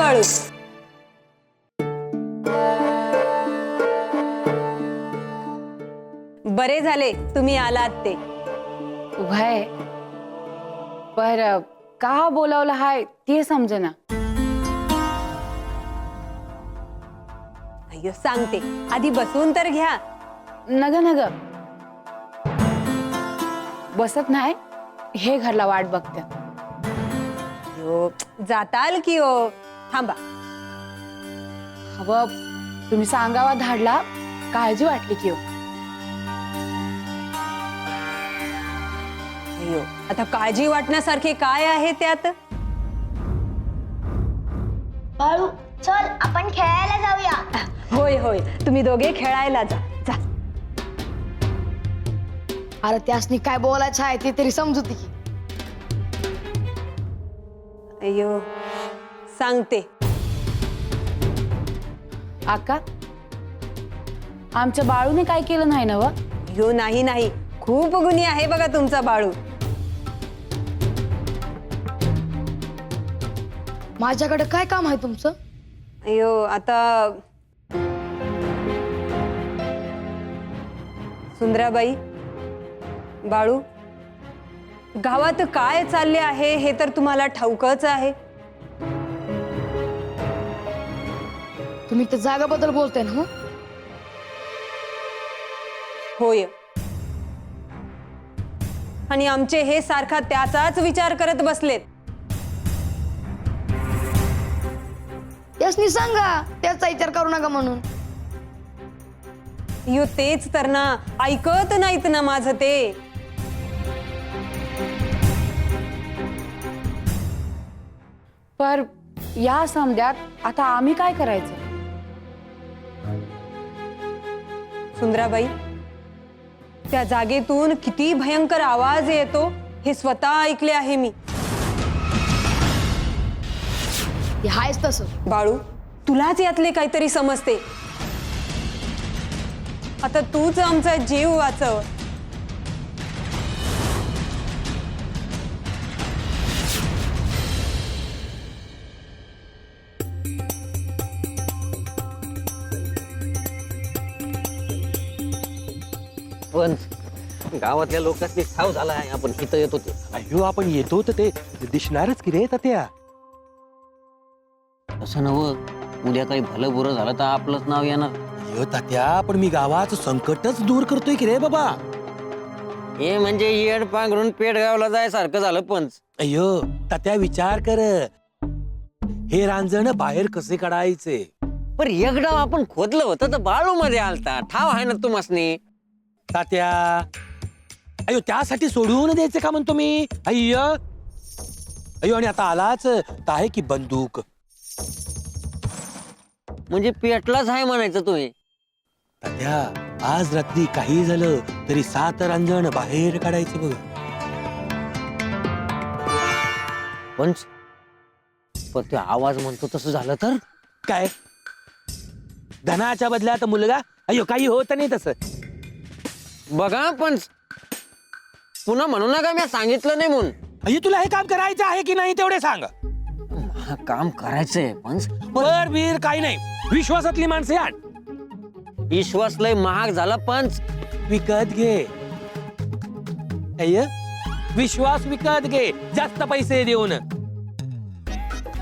बाळू. बरे झाले तुम्ही आलात ते. उभा आहे पर का बोलावलं हाय ते समजेना. अय्यो सांगते, आधी बसून तर घ्या. नग नग बसत नाही, हे घरला वाट बघते. अय्यो जाताल की हो, थांबा. हवं तुम्ही सांगावा धाडला, काळजी वाटली की हो. अय्यो आता काळजी वाटण्यासारखे काय आहे त्यात. बाळू चल आपण खेळायला जाऊया. होय होय, तुम्ही दोघे खेळायला जा जा. अरे त्यासनी काय बोलायचं आहे ते तरी समजूती की. अय्यो सांगते. आका आमच्या बाळूने काय केलं नाही ना व. अय्यो नाही नाही, खूप गुणी आहे बघा तुमचा बाळू. माझ्याकडे काय काम आहे तुमचं. अय्यो आता सुंदराबाई, बाळू, गावात काय चालले आहे हे तर तुम्हाला ठाऊकच आहे. तुम्ही त्या जागाबद्दल बोलताय ना. होय, आणि आमचे हे सारखा त्याचाच विचार करत बसलेत. त्यासनी सांगा त्याचा विचार करू नका म्हणून. यो तेच तर ना, ऐकत नाहीत ना माझं ते. पर या समध्यात आता आम्ही काय करायचं. सुंदराबाई, त्या जागेतून किती भयंकर आवाज येतो हे स्वतः ऐकले आहे मी. हे हायच तसं. बाळू, तुलाच यातले काहीतरी समजते. आता तूच आमचा जीव वाचव. पण गावातल्या लोकांनी ठाव झाला आहे आपण इथं येतो ते. अयो आपण येतो तर ते दिसणारच की रे तात्या. तसं नवं, उद्या काही भलं बुरं झालं तर आपलंच नाव येणार. अयो तात्या, पण मी गावाचं संकटच दूर करतोय की रे बाबा. हे म्हणजे येड पांघरून पेट गावला जायसारखं झालं पंच. अयो तात्या, विचार कर, हे रांजण बाहेर कसे काढायचे. पण एकदा आपण खोदलं होतं तर बाळू मध्ये आलता. ठाव आहे ना तुम्हासनी. तात्या, अयो त्यासाठी सोडून द्यायचे का म्हणतो मी. अय्य अयो, आणि आता आलाच तर आहे की बंदूक. म्हणजे पेटलाच आहे म्हणायचं तुम्ही. तात्या, आज रात्री काही झालं तरी 7 रांजण बाहेर काढायचे बघ. पंच, पण ते आवाज म्हणतो तसं झालं तर काय धनाच्या बदल्यात मुलगा. अयो काही होत नाही तसं. बघा पंच, पुन्हा म्हणू नका मी सांगितलं नाही म्हणून. अय्यो, तुला हे काम करायचं आहे की नाही तेवढे सांग. हा, काम करायचंय पंच. बर वीर काही नाही, विश्वासातली माणसे आण. विश्वास लय महाग झाला पंच. विकत घे. अय्य, विश्वास विकत घे जास्त पैसे देऊन.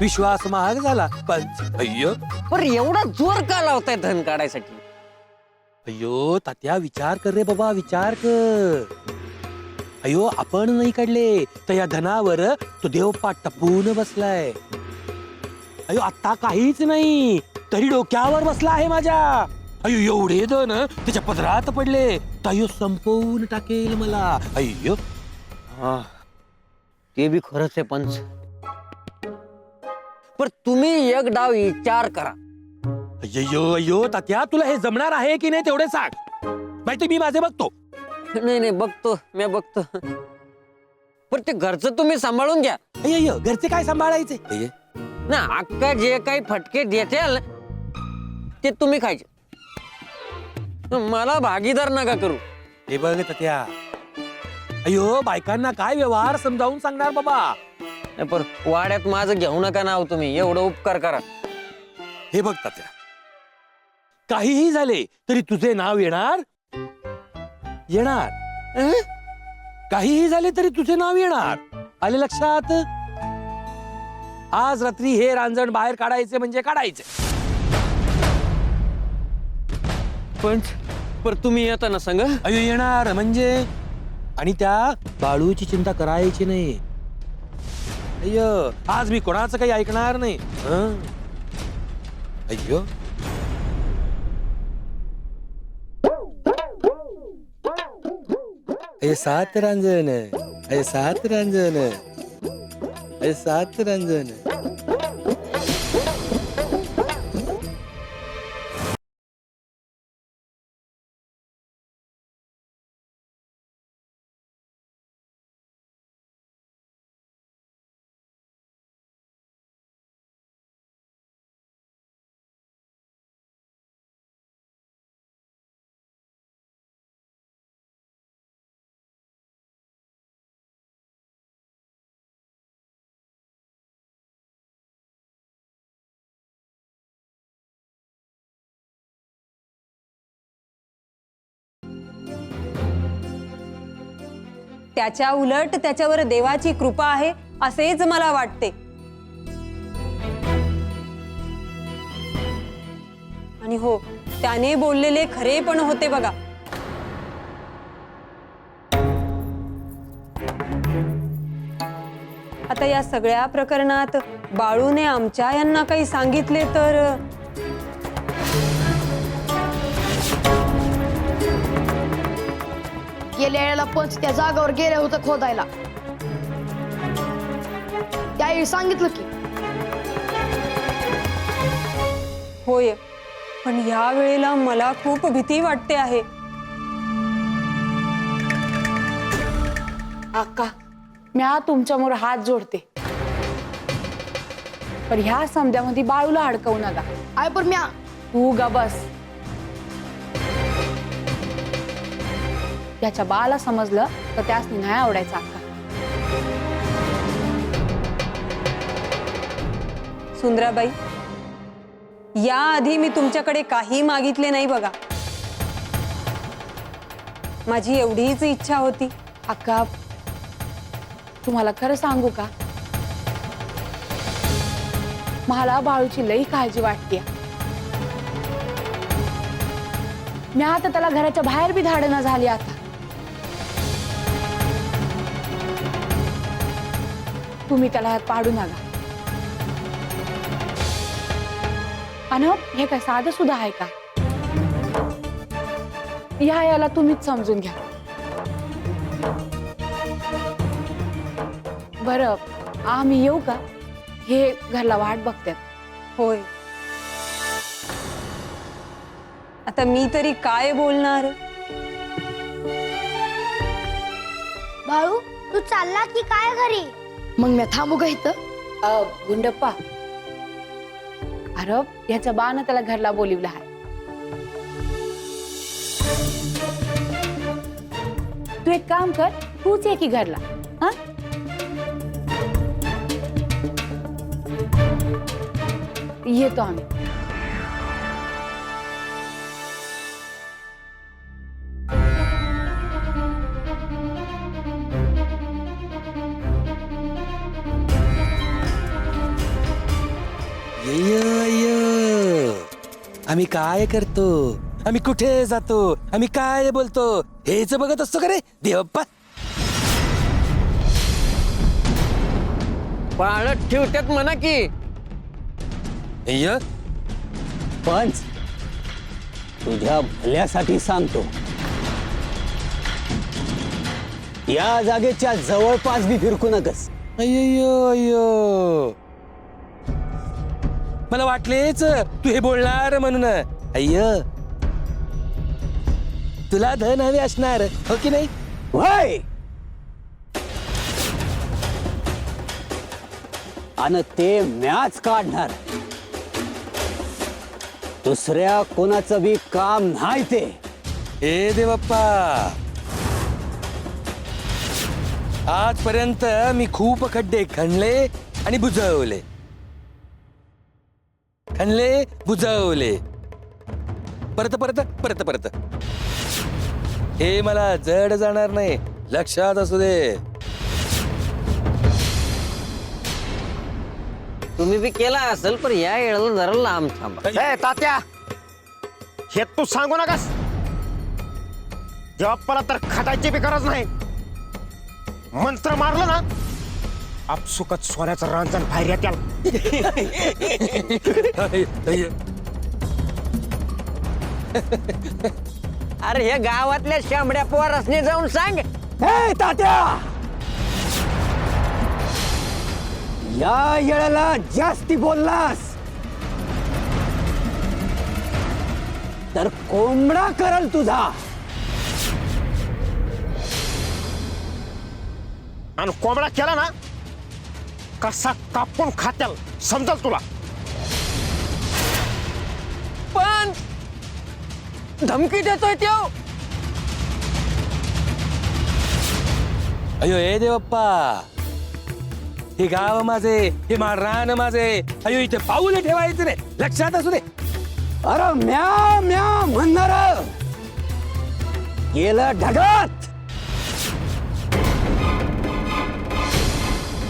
विश्वास महाग झाला पंच. अय्यो पण एवढा जोर का लावताय धन काढायसाठी. अय्यो तात्या, विचार कर रे बाबा, विचार कर. अयो आपण नाही काढले तर या धनावर तो देवपाट टपून बसलाय. अयो आता काहीच नाही तरी डोक्यावर बसला आहे माझ्या. अयो एवढे धन त्याच्या पदरात पडले तर अयो संपवून टाकेल मला. अय्यो ते बी खरंच आहे पंच. पण तुम्ही एक डाव विचार करा. अय्यो अय्यो तात्या, तुला हे जमणार आहे की नाही तेवढे सांग. माहिती मी माझे बघतो. नाही नाही, बघतो मी बघतो. पण ते घरचं तुम्ही सांभाळून घ्या अय्यो घरचे काय सांभाळायचे. ना. अक्का जे काही फटके देतील ते तुम्ही खायचे. मला भागीदार नका करू. हे बघ तात्या, अयो बायकांना काय व्यवहार समजावून सांगणार बाबा. नाही, पण वाड्यात माझं घेऊ नका नाव तुम्ही, एवढं उपकार करा. हे बघ तात्या, काहीही झाले तरी तुझे नाव येणार येणार. काहीही झाले तरी तुझे नाव येणार. आले लक्षात? आज रात्री हे रांजण बाहेर काढायचे म्हणजे काढायचे. पण तुम्ही येता ना संग? अयो येणार म्हणजे, आणि त्या बाळूची चिंता करायची नाही. अय्यो आज मी कोणाचं काही ऐकणार नाही. अय्यो अय सात रांजण, अय सात रांजण, अय सात रांजण. त्याच्या उलट त्याच्यावर देवाची कृपा आहे असेच मला वाटते. आणि हो, त्याने बोललेले खरे पण होते बघा. आता या सगळ्या प्रकरणात बाळूने आमच्या यांना काही सांगितले तर गेल्या वेळेला पंच त्या जागावर गेले होते खोदायला. त्यावेळी सांगितलं की होय, पण ह्या वेळेला मला खूप भीती वाटते आहे. अक्का, म्या तुमच्यामुळे हात जोडते, पण ह्या समध्यामध्ये बाळूला अडकवू नका. आय पण म्या तू ग बस. त्याच्या बाळाला समजलं तर त्यास नाही आवडायचं. अक्का, सुंदराबाई, याआधी मी तुमच्याकडे काही मागितले नाही बघा. माझी एवढीच इच्छा होती. अक्का, तुम्हाला खरं सांगू का, मला बाळूची लई काळजी वाटते. मी आता त्याला घराच्या बाहेर बी धाडणं झाली. आता तुम्ही त्याला हात पाडू नका. आणि हे काय साधं सुद्धा आहे का? याला तुम्हीच समजून घ्या. बरं, आम्ही येऊ का? हे घरला वाट बघतात. होय, आता मी तरी काय बोलणार. बाळू, तू चालला की काय घरी? मग मी थांबू का इथं? गुंडप्पा, अरे ह्याच्या बानं त्याला घरला बोलिवलं आहे. तू एक काम कर, तूच ये की घरला. हा, येतो आम्ही. आम्ही काय करतो, आम्ही कुठे जातो, आम्ही काय बोलतो, हेच बघत असतो का रे देवप्पा? पाळत ठेवत्यात म्हणा की. पंच, तुझ्या भल्यासाठी सांगतो, या जागेच्या जवळपास बी फिरकू नकस. अय्यो अय्यो, मला वाटलेच तू हे बोलणार म्हणून. अय्य, तुला धन हवे असणार, हो की नाही? वय आणि ते मॅच काढणार. दुसऱ्या कोणाचं बी काम नाही ते. ए देवप्पा, आजपर्यंत मी खूप खड्डे खणले आणि बुजवले, खणले बुजवले, परत परत परत परत. हे मला जड जाणार नाही, लक्षात असू दे. तुम्ही बी केला असेल पण या येळाला जरा लांब थांबा. ए तात्या, हे तू सांगू नकास. देवाप्पाला तर खटायची बी गरज नाही. मंत्र मारलं ना, आपसुकच सोन्याचं रांजण बाहेर येत्याल. अरे हे गावातल्या शांबड्या पोरासने जाऊन सांग. हे तात्या, या येळाला जास्ती बोललास तर कोंबडा करल तुझा. आणि कोंबडा केला ना, कसा कापून खात्याल समजल तुला. पण धमकी देतोय त्यो. अयो हे देवप्पा, हे गाव माझे, हे रान माझे. अयो इथे पाऊल ठेवायचं रे, लक्षात असू दे. अरे म्या म्या म्हणणार गेलं ढगात.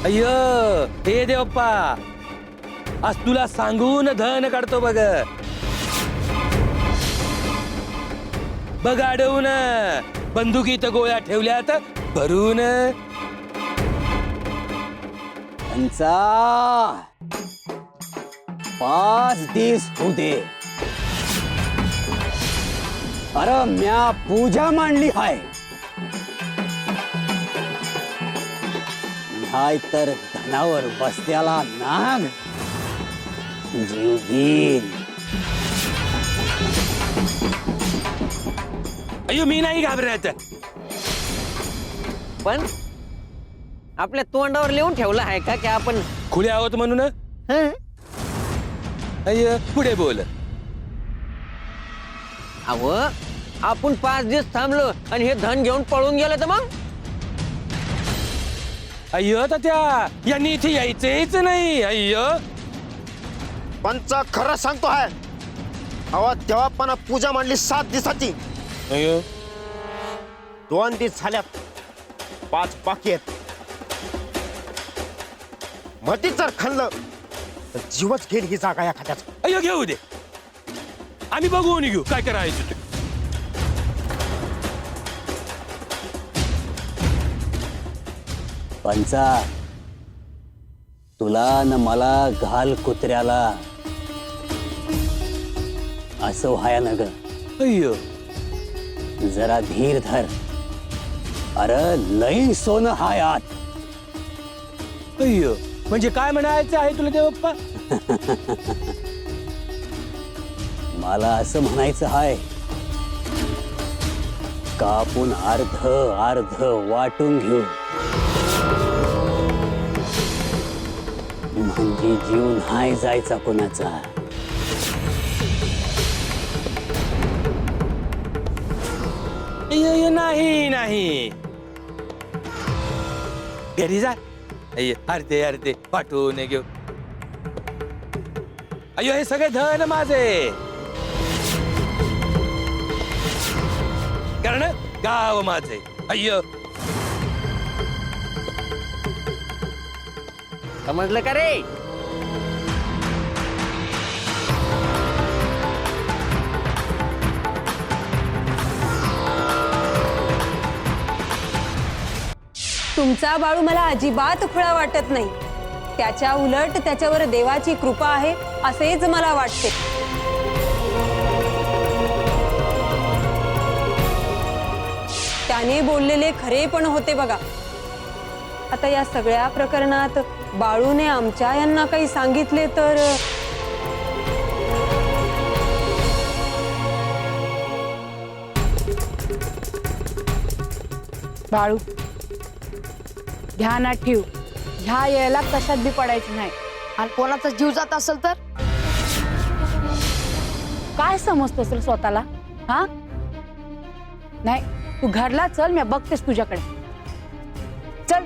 अय्यो हे देवप्पा, आज तुला सांगून धन काढतो बघ. बघ अडवून, बंदुकीत गोळ्या ठेवल्यात भरून. त्यांचा 5 दिवस होऊ दे. अरे म्या पूजा मांडली हाय, हाय तर धनावर बसत्याला नाग जीव घेईल. अय्यो मी नाही घाबरत. पण आपल्या तोंडावर लिहून ठेवलं आहे का की आपण खुले आहोत म्हणून. हं? अय्य पुढे बोल. अव आपण 5 दिवस थांबलो आणि हे धन घेऊन पळून गेलं तर मग. अय्यो तात्या, यांनी इथे यायचेच नाही. अय्यो पंच खरं सांगतो आहे. अहो देवाप्पानं पूजा मांडली 7 दिवसाची. अय्यो 2 दिवस झाल्यात, 5 बाकी आहेत. मधीच जर खाल्लं तर जीवच घेईल ही जागा या खात्यात. अय्यो घेऊ दे, आम्ही बघून घेऊ काय करायचं ते. पंचा, तुला न मला घाल कुत्र्याला असं व्हाया न ग. अय्यो जरा धीर धर. अरे लई सोनं हाय आत. अय्यो म्हणजे काय म्हणायचं आहे तुला देवप्पा. मला असं म्हणायचं हाय, कापून अर्ध अर्ध वाटून घेऊ, म्हणजे जीव नाही जायचा कोणाचा. अय्यो नाही नाही, घरी जा. अय्यो अर्धे अर्धे वाटून घेऊ. अय्यो हे सगळे धन माझे, कारण गाव माझे. अय्यो समजलं का रे. तुमचा बाळू मला अजिबात खुळा वाटत नाही. त्याच्या उलट त्याच्यावर देवाची कृपा आहे असेच मला वाटते. त्याने बोललेले खरे पण होते बघा. आता या सगळ्या प्रकरणात बाळूने आमच्या यांना काही सांगितले तर बाळू, ध्यानात ठेव, ह्या यायला कशात बी पडायचं नाही. आणि कोणाचा जीव जात असेल तर काय समजतोस रे स्वतःला? हा नाही, तू घरला चल, मी बघतेस तुझ्याकडे. चल.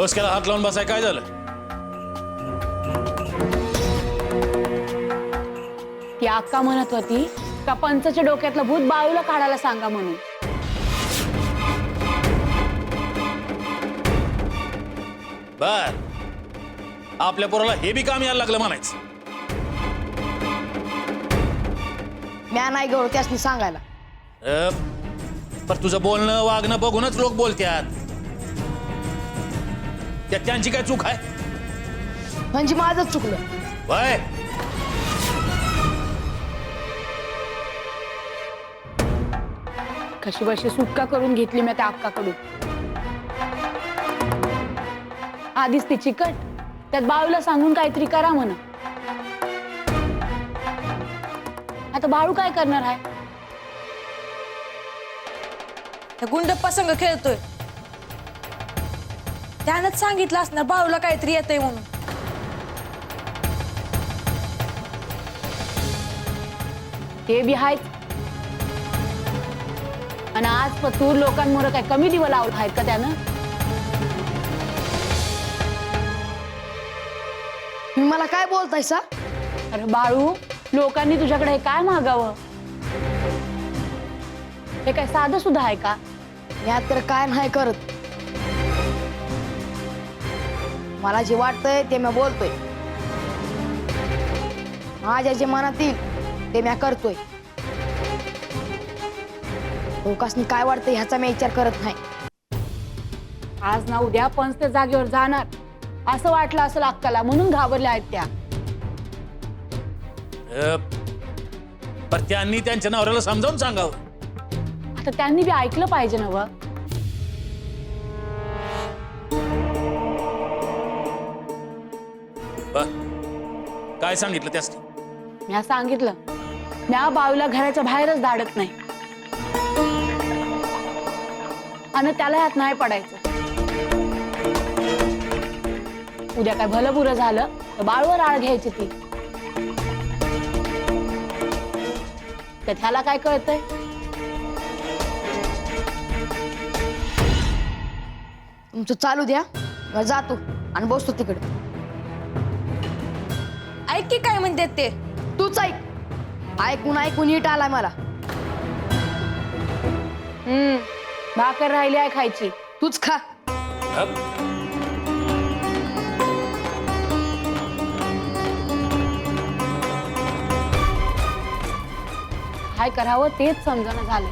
डोसक्याला हात लावून बसाय काय झालं? ती अक्का म्हणत होती का पंचच्या डोक्यातलं भूत बाळूला काढायला सांगा म्हणून. बर, आपल्या पोराला हे बी काम यायला लागलं म्हणायचं. म्या नाही गेलो त्यासनी सांगायला. पण तुझं बोलणं वागणं बघूनच लोक बोलतात. त्यात त्यांची काय चूक आहे? म्हणजे माझंच चुकलं. वय कशी बशी सुटका करून घेतली मी त्या अक्काकडून. आधीच ती चिकट, त्यात बाळूला सांगून काहीतरी करा म्हणा. आता बाळू काय करणार आहे? गुंडप्पा संघ खेळतोय. त्यानंच सांगितलं असणार बाळूला काहीतरी येतंय म्हणून. ते बी आहेत. आणि आज पतूर लोकांमुळे काय कमी दिवं लावलं आहेत का त्यानं? तुम्ही मला काय बोलतायसा? अरे बाळू, लोकांनी तुझ्याकडे हे काय मागावं? हे काय साधं सुद्धा आहे का? म्या तर काय नाही करत. मला जे वाटतंय ते मी बोलतोय. माझ्या जे मनात येईल ते मी करतोय. लोकांनी काय वाटतंय ह्याचा मी विचार करत नाही. आज ना उद्या पंच त्या जागेवर जाणार असं वाटलं असेल अक्काला, म्हणून घाबरल्या आहेत त्या. पण त्यांनी त्यांच्या नवऱ्याला समजावून सांगावं. आता त्यांनी बी ऐकलं पाहिजे ना व. काय सांगितलं त्यासाठी? म्या सांगितलं, म्या बाळूला घराच्या बाहेरच धाडत नाही आणि त्याला ह्यात नाही पडायचं. उद्या काय भलं बुरं झालं तर बाळूवर आळ घ्यायची ती. तर ह्याला काय कळतंय? तुमचं चालू द्या, मी जातो आणि बसतो तिकडे. ऐक की काय म्हणतात ते. तूच ऐक. ऐकून ऐकून नीट आलाय मला. भाकर राहिली आहे खायची. तूच खा. काय करावं तेच समजणं झालंय.